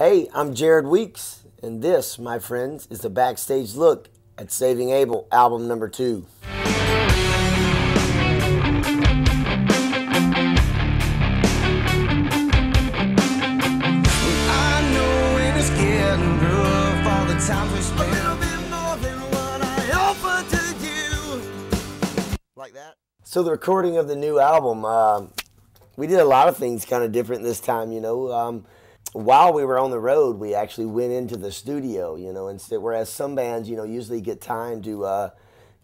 Hey, I'm Jared Weeks, and this, my friends, is a backstage look at Saving Abel, album number 2. I know when it's getting rough, all the times we spend a little bit more than what I offer to you. Like that? So the recording of the new album, we did a lot of things kind of different this time, you know. While we were on the road, we actually went into the studio, you know, instead, whereas some bands, you know, usually get time to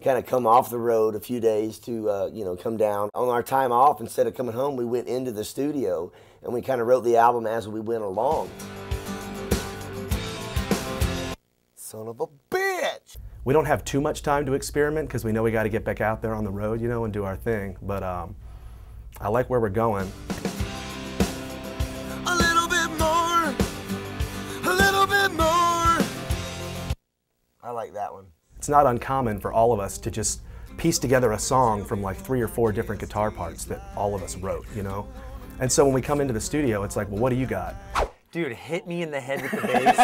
kind of come off the road a few days to, you know, come down. On our time off, instead of coming home, we went into the studio and we kind of wrote the album as we went along. Son of a bitch! We don't have too much time to experiment because we know we got to get back out there on the road, you know, and do our thing. But I like where we're going. I like that one. It's not uncommon for all of us to just piece together a song from like 3 or 4 different guitar parts that all of us wrote, you know? And so when we come into the studio, it's like, well, what do you got? Dude, hit me in the head with the bass.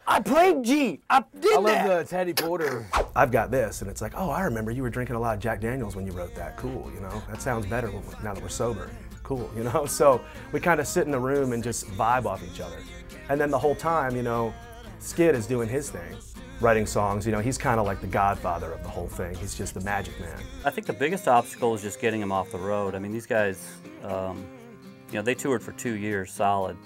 I played G. I love the Teddy Porter. I've got this, and it's like, oh, I remember you were drinking a lot of Jack Daniels when you wrote that. Cool, you know? That sounds better now that we're sober. Cool, you know? So we kind of sit in the room and just vibe off each other. And then the whole time, you know, Skid is doing his thing, writing songs. You know, he's kind of like the godfather of the whole thing. He's just the magic man. I think the biggest obstacle is just getting them off the road. I mean, these guys, you know, they toured for 2 years solid,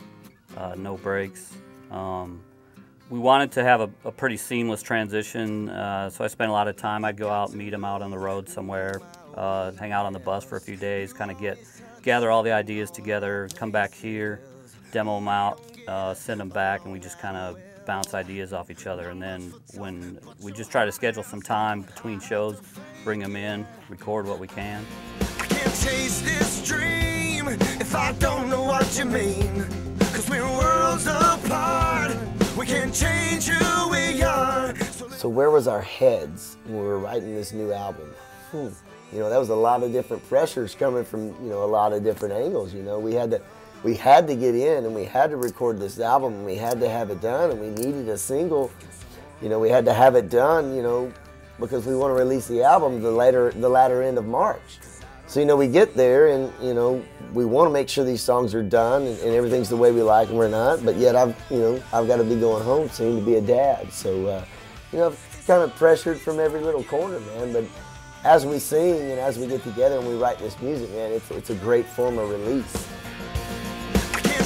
no breaks. We wanted to have a pretty seamless transition, so I spent a lot of time. I'd go out and meet them out on the road somewhere, hang out on the bus for a few days, kind of gather all the ideas together, come back here, demo them out, send them back, and we just kind of bounce ideas off each other. And then when we just try to schedule some time between shows, bring them in, record what we can. I can't chase this dream if I don't know what you mean. 'Cause we're worlds apart. We can't change who we are. So where was our heads when we were writing this new album? You know, that was a lot of different pressures coming from, you know, a lot of different angles. You know, we had to get in and we had to record this album and we had to have it done and we needed a single. You know, we had to have it done, you know, because we want to release the album the latter end of March. So, you know, we get there and, you know, we want to make sure these songs are done and everything's the way we like and we're not, but yet I've got to be going home soon to be a dad. So, you know, kind of pressured from every little corner, man, but as we sing and as we get together and we write this music, man, it's a great form of release.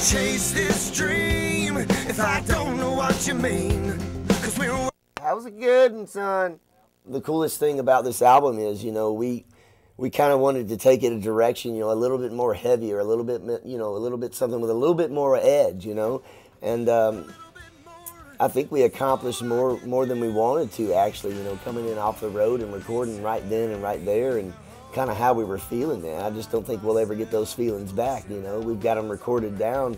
Chase this dream if I don't know what you mean. 'Cause we're... That was a good one, son. The coolest thing about this album is, you know, we kind of wanted to take it a direction, you know, a little bit more heavier, a little bit, you know, a little bit something with a little bit more edge, you know. And I think we accomplished more than we wanted to, actually, you know, coming in off the road and recording right then and right there and kind of how we were feeling, man. I just don't think we'll ever get those feelings back, you know. We've got them recorded down,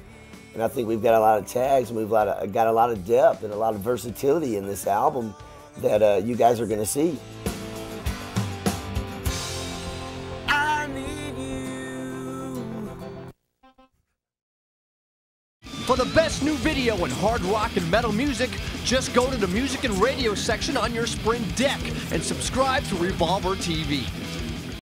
and I think we've got a lot of tags, and we've got a lot of depth and a lot of versatility in this album that you guys are going to see. I need you. For the best new video in hard rock and metal music, just go to the music and radio section on your Sprint deck and subscribe to Revolver TV.